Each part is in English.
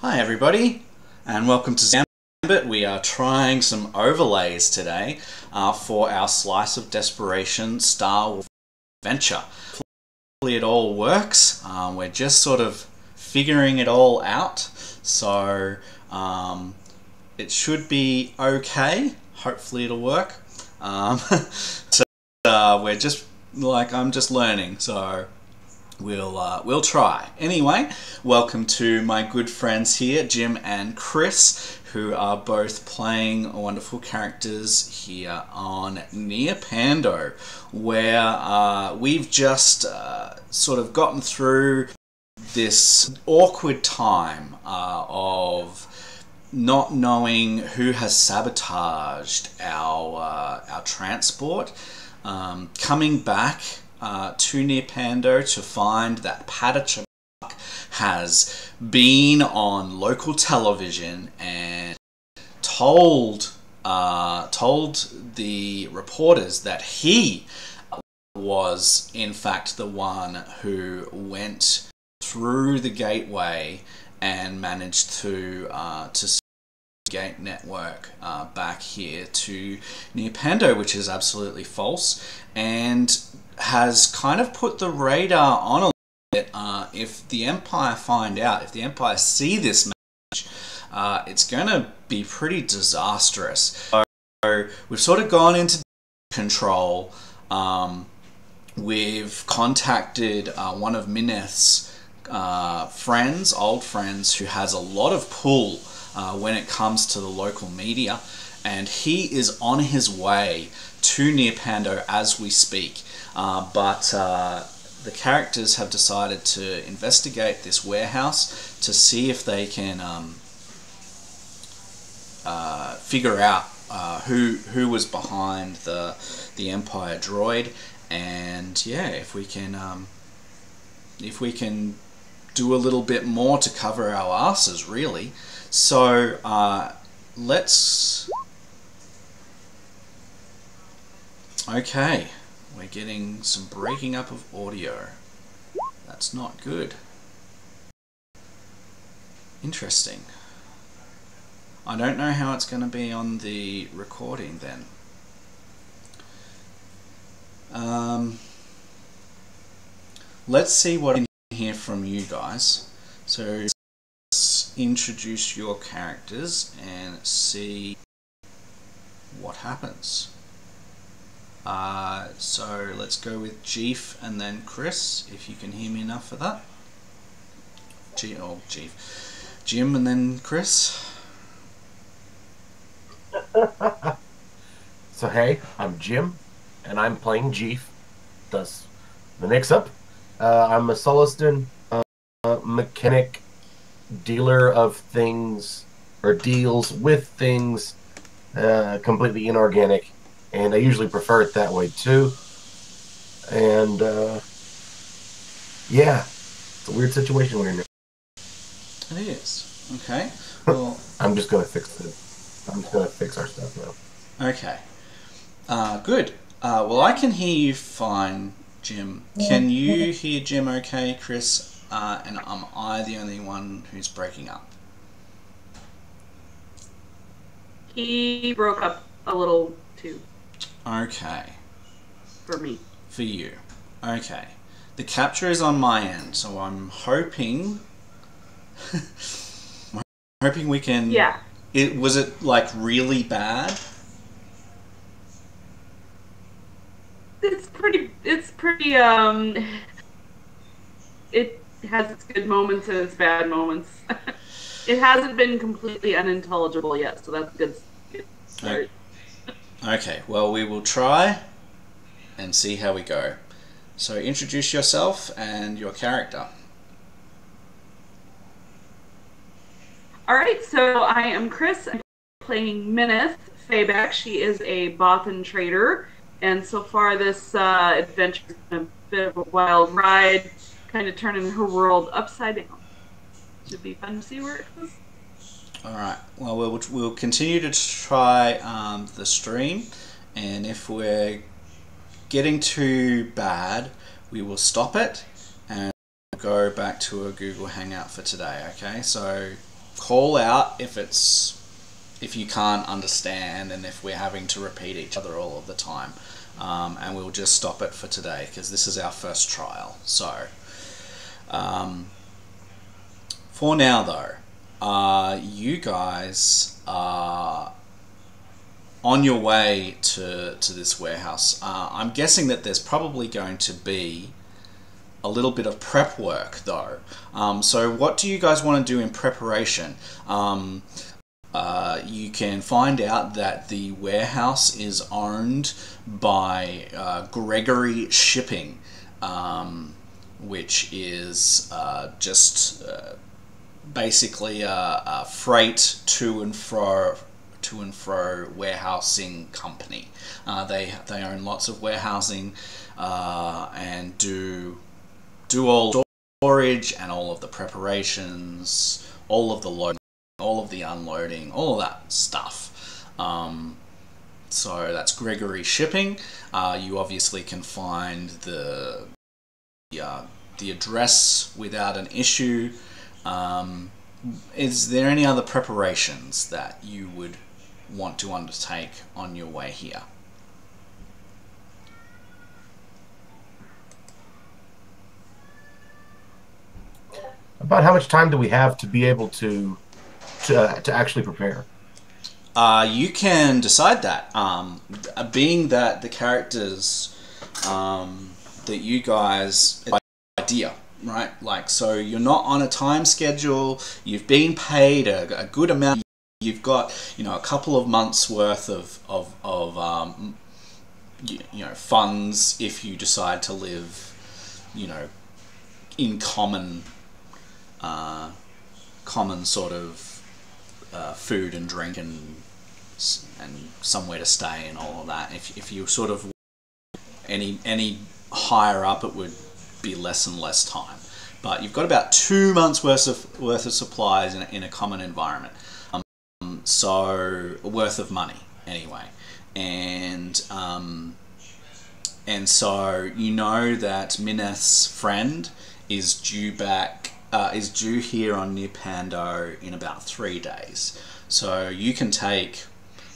Hi everybody, and welcome to Zambit. We are trying some overlays today for our Slice of Desperation Star Wars adventure. Hopefully it all works. We're just sort of figuring it all out, so it should be okay. Hopefully it'll work. We're just I'm just learning, so we'll try. Anyway, welcome to my good friends here, Jim and Chris, who are both playing wonderful characters here on Near Pando, where we've just sort of gotten through this awkward time of not knowing who has sabotaged our transport, coming back to Near Pando to find that Padachak has been on local television and told the reporters that he was in fact the one who went through the gateway and managed to gate network back here to Near Pando, which is absolutely false, and has kind of put the radar on a little bit. If the Empire find out, if the Empire see this match, it's going to be pretty disastrous. So we've sort of gone into control. We've contacted one of Mineth's friends, old friends, who has a lot of pull when it comes to the local media, and he is on his way to Near Pando as we speak. But the characters have decided to investigate this warehouse to see if they can figure out who was behind the Empire droid, and yeah, if we can do a little bit more to cover our asses, really. So let's. Okay, we're getting some breaking up of audio. That's not good. Interesting. I don't know how it's going to be on the recording then. Let's see what I can hear from you guys. So let's introduce your characters and see what happens. So let's go with Jeef and then Chris, if you can hear me enough for that. Jim and then Chris. So hey, I'm Jim, and I'm playing Jeef. Thus, the mix-up. I'm a Soliston mechanic, dealer of things, or deals with things, completely inorganic. And I usually prefer it that way too. And yeah, it's a weird situation we're in. It is. Okay. Well, I'm just gonna fix our stuff now. Okay. Good. Well, I can hear you fine, Jim. Can you hear Jim okay, Chris? And am I the only one who's breaking up? He broke up a little too. Okay. For me. For you. Okay. The capture is on my end, so I'm hoping... we can... Yeah. Was it, like, really bad? It's pretty, it has its good moments and its bad moments. It hasn't been completely unintelligible yet, so that's a good start. Okay, well, we will try and see how we go. So introduce yourself and your character. Alright, so I am Chris. I'm playing Mineth Fayback. She is a Bothan trader, and so far this adventure has been a bit of a wild ride, kind of turning her world upside down. Should be fun to see where it goes. Alright, well, we'll continue to try the stream, and if we're getting too bad, we will stop it and go back to a Google Hangout for today, okay? So call out if you can't understand and if we're having to repeat each other all of the time. And we'll just stop it for today because this is our first trial. So, for now though, you guys are on your way to this warehouse. I'm guessing that there's probably going to be a little bit of prep work though. So what do you guys want to do in preparation? You can find out that the warehouse is owned by Gregory Shipping, which is just basically a freight to and fro warehousing company. They own lots of warehousing and do all storage and all of the preparations, all of the loading, all of the unloading, all of that stuff. So that's Gregory Shipping. You obviously can find the address without an issue. Is there any other preparations that you would want to undertake on your way here? About how much time do we have to be able to actually prepare? You can decide that. Being that the characters that you guys idea, right? Like, so you're not on a time schedule. You've been paid a good amount. You've got, you know, a couple of months worth of funds if you decide to live, you know, in common sort of food and drink and somewhere to stay and all of that. If you sort of any higher up, it would be less and less time. But you've got about 2 months worth of supplies in a common environment. So worth of money anyway, and so you know that Mineth's friend is due here on Near Pando in about 3 days. So you can take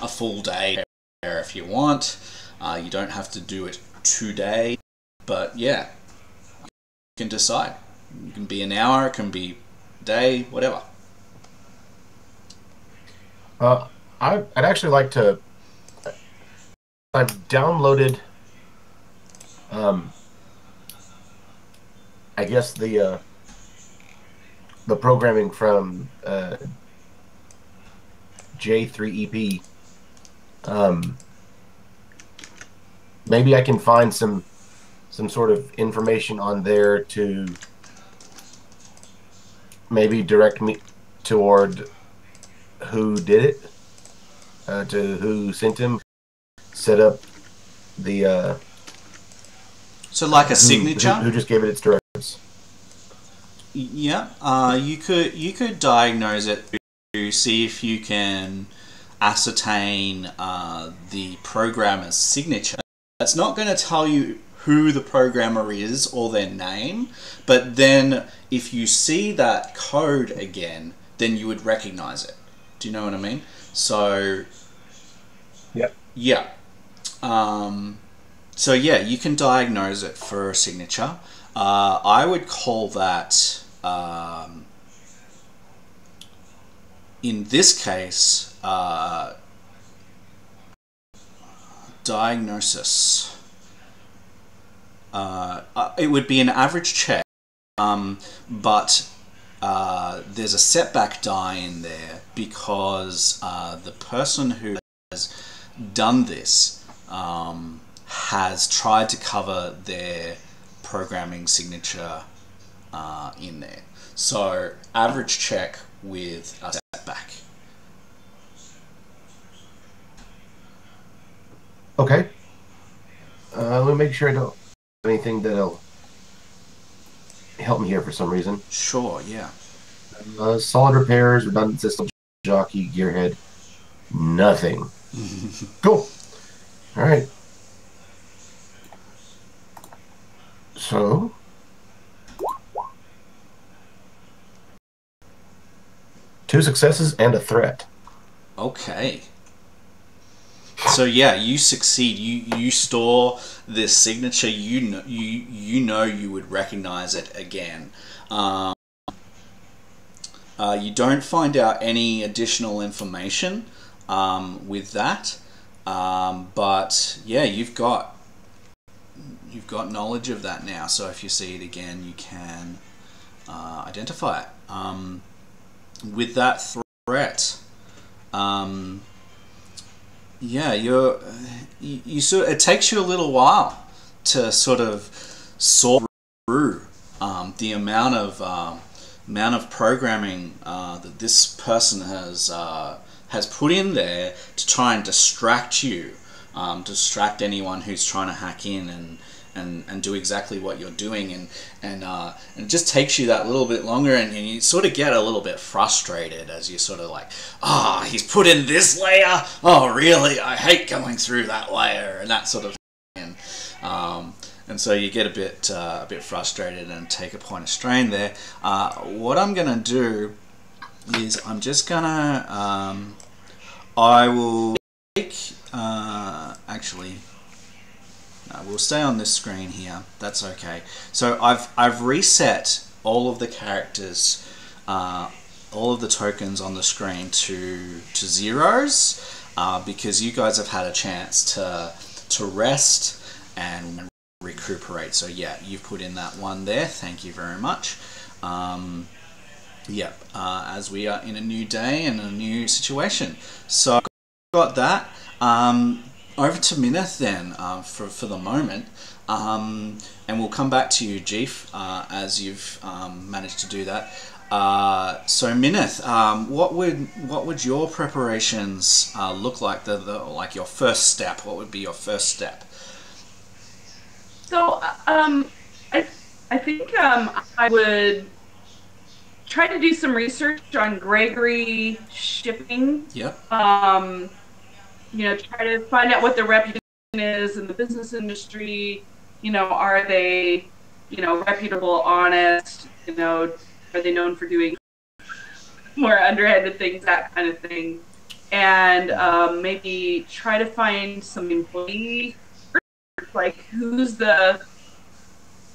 a full day if you want. You don't have to do it today, but yeah, you can decide. It can be an hour, it can be a day, whatever. I'd actually like to. I've downloaded, I guess the programming from J3EP. Maybe I can find some sort of information on there to maybe direct me toward who did it, to who sent him, set up the so like a signature who just gave it its directives. Yeah, you could diagnose it to see if you can ascertain the programmer's signature. It's not going to tell you who the programmer is or their name, but then if you see that code again, then you would recognize it. Do you know what I mean? So, yeah. So yeah, you can diagnose it for a signature. I would call that, in this case, diagnosis. It would be an average check, but there's a setback die in there because the person who has done this has tried to cover their programming signature in there. So average check with a setback. Okay. Let me make sure I don't have anything that'll help me here for some reason. Sure, yeah. Solid repairs, redundant system, jockey, gearhead, nothing. Cool. All right. So, 2 2 successes and a threat. Okay. So yeah, you succeed. You store this signature. You know you would recognize it again. You don't find out any additional information with that, but yeah, you've got knowledge of that now. So if you see it again, you can identify it. With that threat, yeah, you sort. It takes you a little while to sort of sort through the amount of programming that this person has put in there to try and distract you, distract anyone who's trying to hack in and do exactly what you're doing, and it just takes you that little bit longer, and you sort of get a little bit frustrated as you sort of like, he's put in this layer. Oh, really? I hate going through that layer and that sort of thing. And so you get a bit frustrated and take a point of strain there. What I'm gonna do is I'm just gonna I will take actually. We'll stay on this screen here. That's okay. So I've reset all of the characters, all of the tokens on the screen to zeros, because you guys have had a chance to rest and recuperate. So yeah, you've put in that one there. Thank you very much. As we are in a new day and a new situation. So I've got that. Over to Mineth then, for the moment, and we'll come back to you, Jeef, as you've managed to do that. So Mineth, what would your preparations look like? Like your first step. What would be your first step? So I think I would try to do some research on Gregory shipping. Yep. Try to find out what their reputation is in the business industry. Are they, reputable, honest? Are they known for doing more underhanded things, that kind of thing? And maybe try to find some employee, like who's the,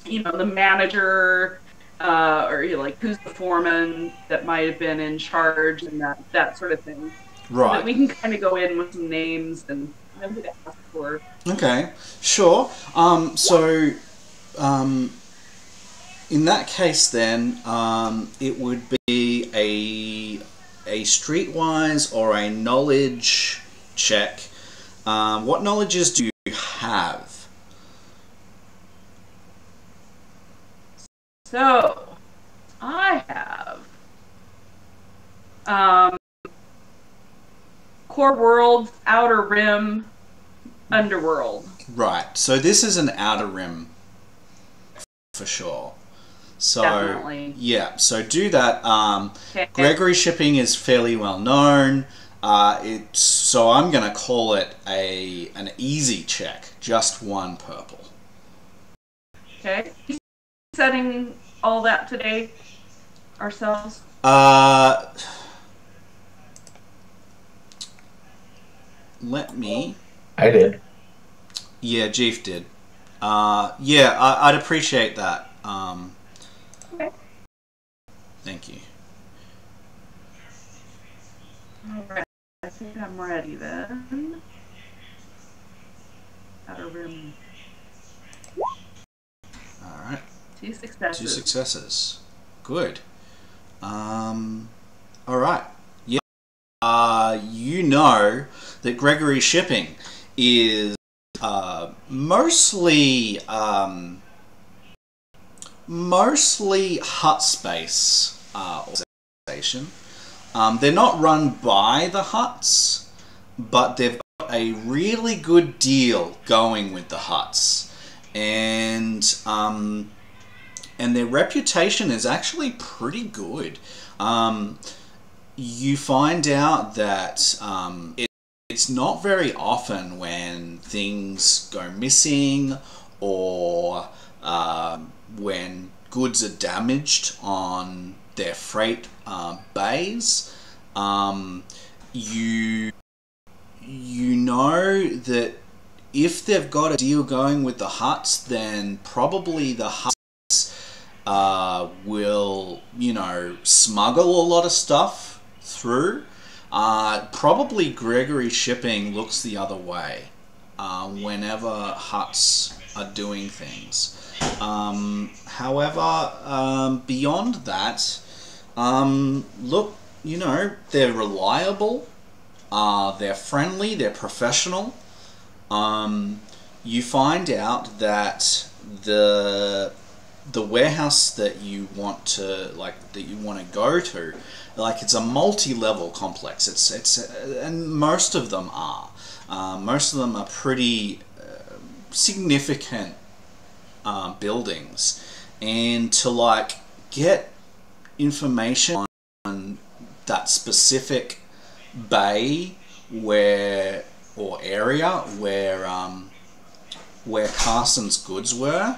the manager, or like who's the foreman that might have been in charge, and that sort of thing. Right. So we can kind of go in with some names and know who to ask for. Okay, sure. In that case, then it would be a streetwise or a knowledge check. What knowledges do you have? So I have Core World, Outer Rim, Underworld. Right. So this is an Outer Rim for sure. So definitely. Yeah. So do that. Okay. Gregory shipping is fairly well known. So I'm gonna call it an easy check. Just 1 purple. Okay. Setting all that today ourselves. Let me. I did. Yeah, Jeef did. I'd appreciate that. Okay. Thank you. Alright, I think I'm ready then. Outer Rim. Alright. 2 successes. 2 successes. Good. Alright. Yeah. You know that Gregory shipping is mostly hut space organization. They're not run by the huts, but they've got a really good deal going with the huts, and their reputation is actually pretty good. You find out that it's not very often when things go missing or when goods are damaged on their freight bays You know that if they've got a deal going with the huts, then probably the huts will, smuggle a lot of stuff through. Probably Gregory Shipping looks the other way whenever huts are doing things. However, beyond that, look, they're reliable, they're friendly, they're professional. You find out that the warehouse that you want to go to, it's a multi-level complex. And most of them are. Most of them are pretty significant buildings, and to get information on that specific bay or area where Carsons' goods were,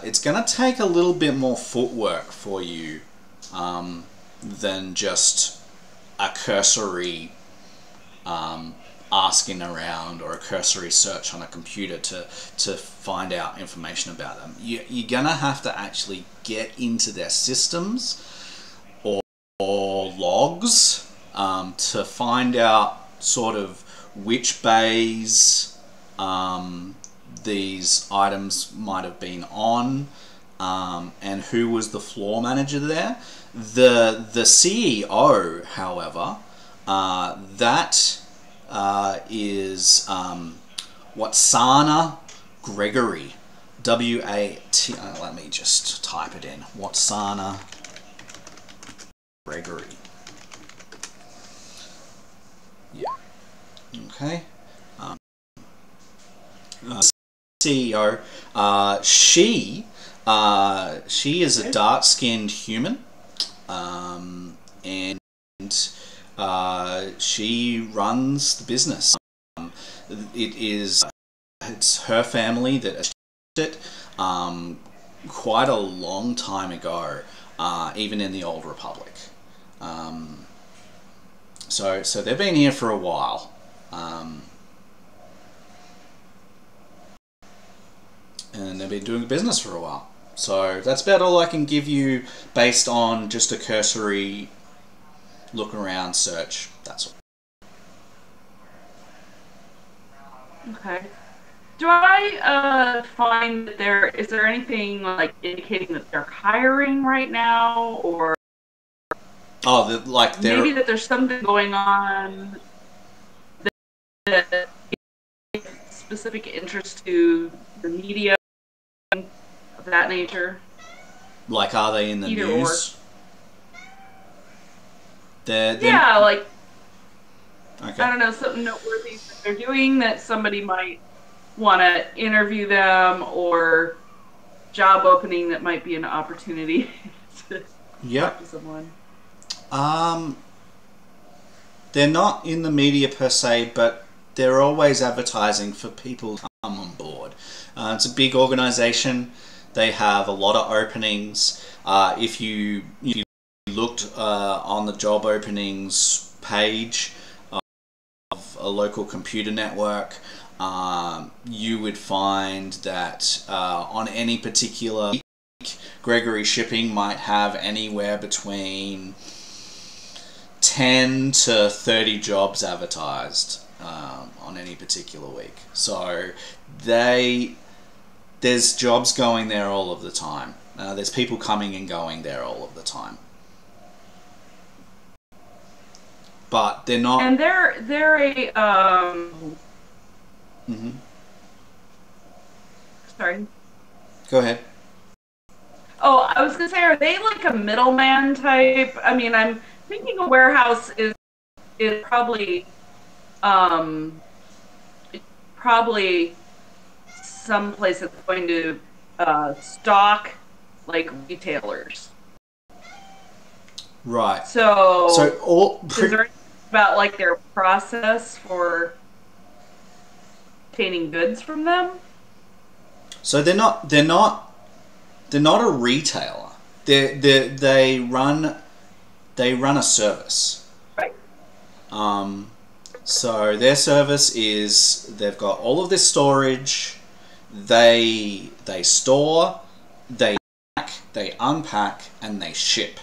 it's going to take a little bit more footwork for you than just a cursory asking around or a cursory search on a computer to find out information about them. You're going to have to actually get into their systems or logs to find out sort of which bays these items might have been on, and who was the floor manager there. The CEO, however, that is Watsana Gregory. W-A-T... let me just type it in. Watsana Gregory. Yeah. Okay. CEO. She is a dark-skinned human, and she runs the business. It's her family that established it quite a long time ago, even in the Old Republic. So they've been here for a while. And they've been doing business for a while. So that's about all I can give you based on just a cursory look around search. That's all. Okay. Do I find that is there anything indicating that they're hiring right now, or maybe that there's something going on that specific interest to the media of that nature? Are they in the Either news? They're okay. I don't know, something noteworthy that they're doing that somebody might want to interview them, or job opening that might be an opportunity to talk to someone. They're not in the media per se, but they're always advertising for people to come on board. It's a big organization. They have a lot of openings. If you looked on the job openings page of a local computer network, you would find that on any particular week, Gregory Shipping might have anywhere between 10 to 30 jobs advertised on any particular week. So there's jobs going there all of the time. There's people coming and going there all of the time. But they're not. And they're a Mm-hmm. Sorry. Go ahead. Oh, I was gonna say, are they like a middleman type? I mean, I'm thinking a warehouse is probably some place that's going to stock retailers. Right. So is there anything about their process for obtaining goods from them? So they're not a retailer. They run a service. Right. So their service is they've got all of this storage. They store, they pack, they unpack, and they ship.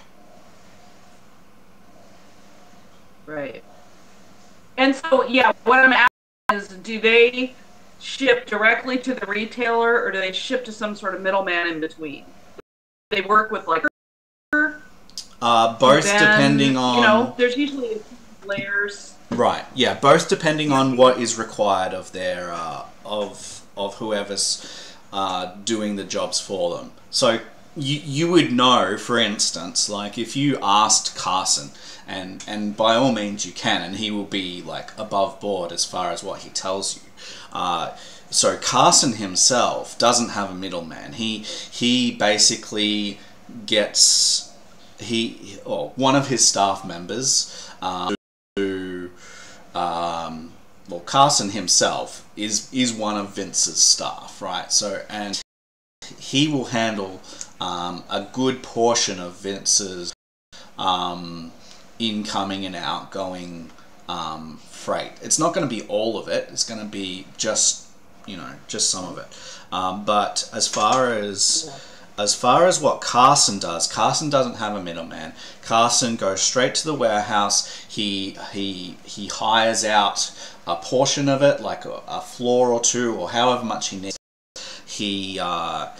Right. And so, yeah, what I'm asking is, do they ship directly to the retailer, or do they ship to some sort of middleman in between? They work with like Both then, depending on, you know, there's usually layers. right. Yeah, both depending on what is required of their of whoever's doing the jobs for them. So you would know, for instance, like if you asked Carson, and by all means you can, and he will be like above board as far as what he tells you. So Carson himself doesn't have a middleman. He basically gets or one of his staff members who well, Carson himself is one of Vince's staff, right? So, and he will handle a good portion of Vince's incoming and outgoing freight. It's not going to be all of it. It's going to be just, you know, just some of it. But as far as what Carson does, Carson doesn't have a middleman. Carson goes straight to the warehouse. He hires out a portion of it, like a floor or two, or however much he needs. He